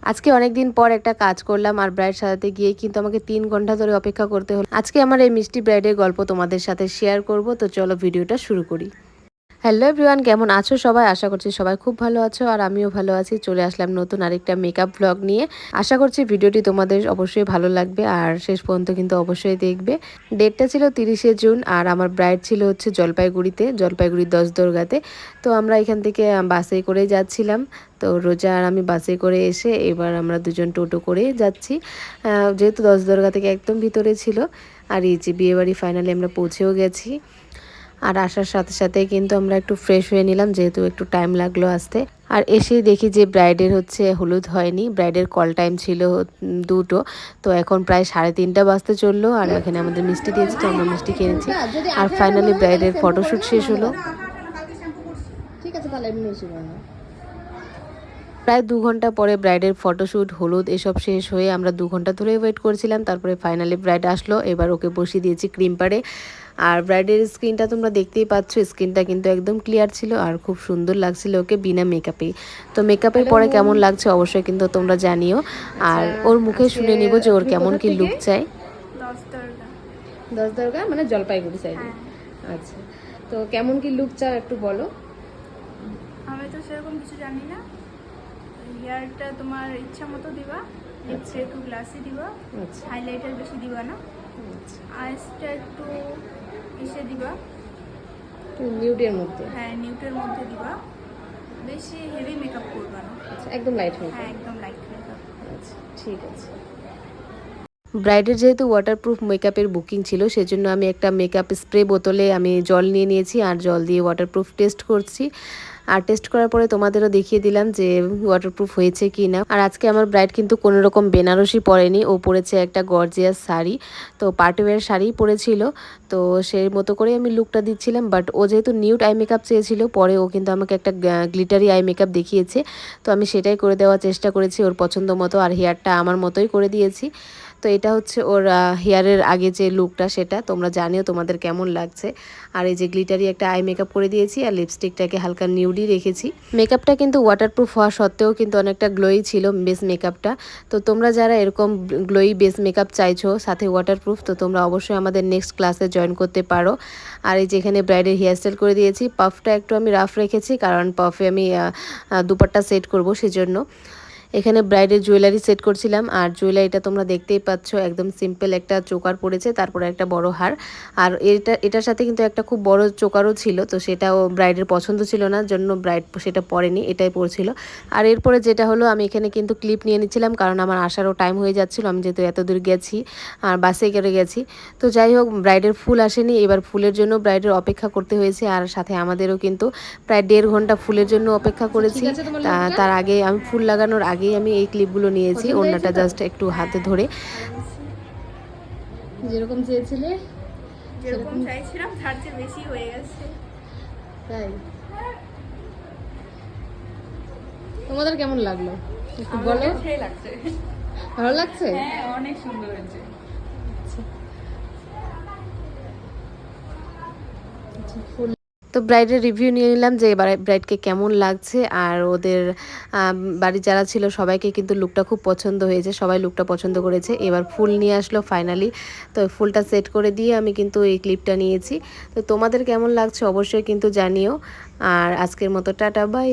আজকে অনেকদিন পর একটা কাজ করলাম আর ব্রাইড সাজাতে গিয়ে কিন্তু আমাকে 3 ঘন্টা ধরে অপেক্ষা করতে হলো। আজকে আমার এই মিষ্টি ব্রাইডের গল্প তোমাদের সাথে শেয়ার করব, তো চলো ভিডিওটা শুরু করি। হ্যালো এভরিওয়ান, কেমন আছো সবাই? আশা করছি সবাই খুব ভালো আছো আর আমিও ভালো আছি। চলে আসলাম নতুন আরেকটা মেকআপ ব্লগ নিয়ে। আশা করছি ভিডিওটি তোমাদের অবশ্যই ভালো লাগবে আর শেষ পর্যন্ত কিন্তু অবশ্যই দেখবে। ডেটটা ছিল 30শে জুন আর আমার ব্রাইড ছিল হচ্ছে জলপাইগুড়ির 10 দরগাতে। তো আমরা এখান থেকে বাসে করে যাচ্ছিলাম। তো রোজা আর আমি বাসে করে এসে এবার আমরা দুজন টোটো করে যাচ্ছি, যেহেতু 10 দরগা থেকে একদম ভিতরে ছিল। আর এই যে বিয়েবাড়ি ফাইনালি আমরা পৌঁছেও গেছি। আর আসার সাথে সাথে কিন্তু আমরা একটু ফ্রেশ হয়ে নিলাম, যেহেতু একটু টাইম লাগলো আসতে। আর এসেই দেখি যে ব্রাইডের হচ্ছে হলুদ হয়নি, ব্রাইডের কল টাইম ছিল 2টো। তো এখন প্রায় 3:30 বাজতে চললো আর এখানে আমাদের মিষ্টি দিয়েছে, তো আমরা মিষ্টি কিনেছি। আর ফাইনালি ব্রাইডের ফটোশ্যুট শেষ হলো। ঠিক আছে, তাহলে এমনি প্রায় 2 ঘন্টা পরে ব্রাইডের ফটোশ্যুট, হলুদ এসব শেষ হয়ে আমরা 2 ঘন্টা ধরে ওয়েট করছিলাম। তারপরে ফাইনালি ব্রাইড আসলো, এবার ওকে বসিয়ে দিয়েছি ক্রিম পাড়ে। আর ব্রাইডের স্কিনটা তোমরা দেখতেই পাচ্ছ, স্কিনটা কিন্তু একদম ক্লিয়ার ছিল আর খুব সুন্দর লাগছিল ওকে বিনা মেকআপেই। তো মেকআপের পরে কেমন লাগছে অবশ্যই কিন্তু তোমরা জানিও। আর ওর মুখে শুনে নিব যে ওর কেমন কি লুক চাই। 10 দরগা মানে জলপাইগুড়ি সাইডে। আচ্ছা, তো কেমন কি লুক চাও একটু বলো। আমি তো সেরকম কিছু জানি না। হেয়ারটা তোমার ইচ্ছা মতো দিবা, লিপসে একটু গ্লাসি দিবা, হাইলাইটার বেশি দিবা না, আইসটা একটু ইসে দিবা, নিউডের মধ্যে। হ্যাঁ নিউটের মধ্যে দিবা, বেশি হেভি মেকআপ করবা না। আচ্ছা, একদম লাইট মেকআপ। হ্যাঁ একদম লাইট মেকআপ। আচ্ছা ঠিক আছে। ব্রাইডের যেহেতু ওয়াটারপ্রুফ মেকআপের বুকিং ছিল, সেজন্য আমি একটা মেকআপ স্প্রে বোতলে আমি জল নিয়ে নিয়েছি আর জল দিয়ে ওয়াটারপ্রুফ টেস্ট করছি। আর টেস্ট করার পরে তোমাদেরও দেখিয়ে দিলাম যে ওয়াটারপ্রুফ হয়েছে কি না। আর আজকে আমার ব্রাইড কিন্তু কোনো রকম বেনারসি পরেনি, ও পরেছে একটা গর্জিয়াস শাড়ি। তো পার্টিওয়্যার শাড়ি পরেছিল। তো সেই মতো করে আমি লুকটা দিচ্ছিলাম, বাট ও যেহেতু নিউড আই মেকআপ চেয়েছিল, পরে ও কিন্তু আমাকে একটা গ্লিটারি আই মেকআপ দেখিয়েছে। তো আমি সেটাই করে দেওয়ার চেষ্টা করেছি ওর পছন্দ মতো, আর হেয়ারটা আমার মতোই করে দিয়েছি। তো এটা হচ্ছে ওর হেয়ারের আগে যে লুকটা, সেটা তোমরা জানিও তোমাদের কেমন লাগছে। আর এই যে গ্লিটারি একটা আই মেকআপ করে দিয়েছি আর লিপস্টিকটাকে হালকা নিউডি রেখেছি। মেকআপটা কিন্তু ওয়াটারপ্রুফ হওয়া সত্ত্বেও কিন্তু অনেকটা গ্লোই ছিল বেস মেকআপটা। তো তোমরা যারা এরকম গ্লোই বেস মেকআপ চাইছো সাথে ওয়াটারপ্রুফ, তো তোমরা অবশ্যই আমাদের নেক্সট ক্লাসে জয়েন করতে পারো। আর এই যেখানে ব্রাইডের হেয়ারস্টাইল করে দিয়েছি, পাফটা একটু আমি রাফ রেখেছি কারণ পাফে আমি দুপাট্টা সেট করবো সেজন্য। এখানে ব্রাইডের জুয়েলারি সেট করছিলাম আর জুয়েলারিটা তোমরা দেখতেই পাচ্ছ, একদম সিম্পল একটা চোকার পড়েছে, তারপরে একটা বড় হার। আর এটার সাথে কিন্তু একটা খুব বড় চোকারও ছিল, তো সেটাও ব্রাইডের পছন্দ ছিল না, জন্য ব্রাইড সেটা পরেনি, এটাই পরছিল। আর এরপরে যেটা হলো, আমি এখানে কিন্তু ক্লিপ নিয়ে নিচ্ছিলাম কারণ আমার আসারও টাইম হয়ে যাচ্ছিল, আমি যেহেতু এত দূর গেছি আর বাসে করে গেছি। তো যাই হোক, ব্রাইডের ফুল আসেনি, এবার ফুলের জন্য ব্রাইডের অপেক্ষা করতে হয়েছে আর সাথে আমাদেরও কিন্তু প্রায় 1.5 ঘন্টা ফুলের জন্য অপেক্ষা করেছি। তার আগে আমি ফুল লাগানোর আগেই আমি এই ক্লিপগুলো নিয়েছি, ওড়নাটা জাস্ট একটু হাতে ধরে। যেরকম চেয়েছিলে যেরকম চাইছিলাম তার চেয়ে বেশি হয়ে গেছে। তাই তোমাদের কেমন লাগলো একটু বলো। সেই লাগছে, ভালো লাগছে? হ্যাঁ অনেক সুন্দর হয়েছে। তো ব্রাইডের রিভিউ নিয়ে নিলাম যে ব্রাইডকে কেমন লাগছে। আর ওদের বাড়ির যারা ছিল সবাইকে কিন্তু লুকটা খুব পছন্দ হয়েছে, সবাই লুকটা পছন্দ করেছে। এবার ফুল নিয়ে আসলো ফাইনালি, তো ফুলটা সেট করে দিয়ে আমি কিন্তু এই ক্লিপটা নিয়েছি। তো তোমাদের কেমন লাগছে অবশ্যই কিন্তু জানিও। আর আজকের মতো টাটা বাই।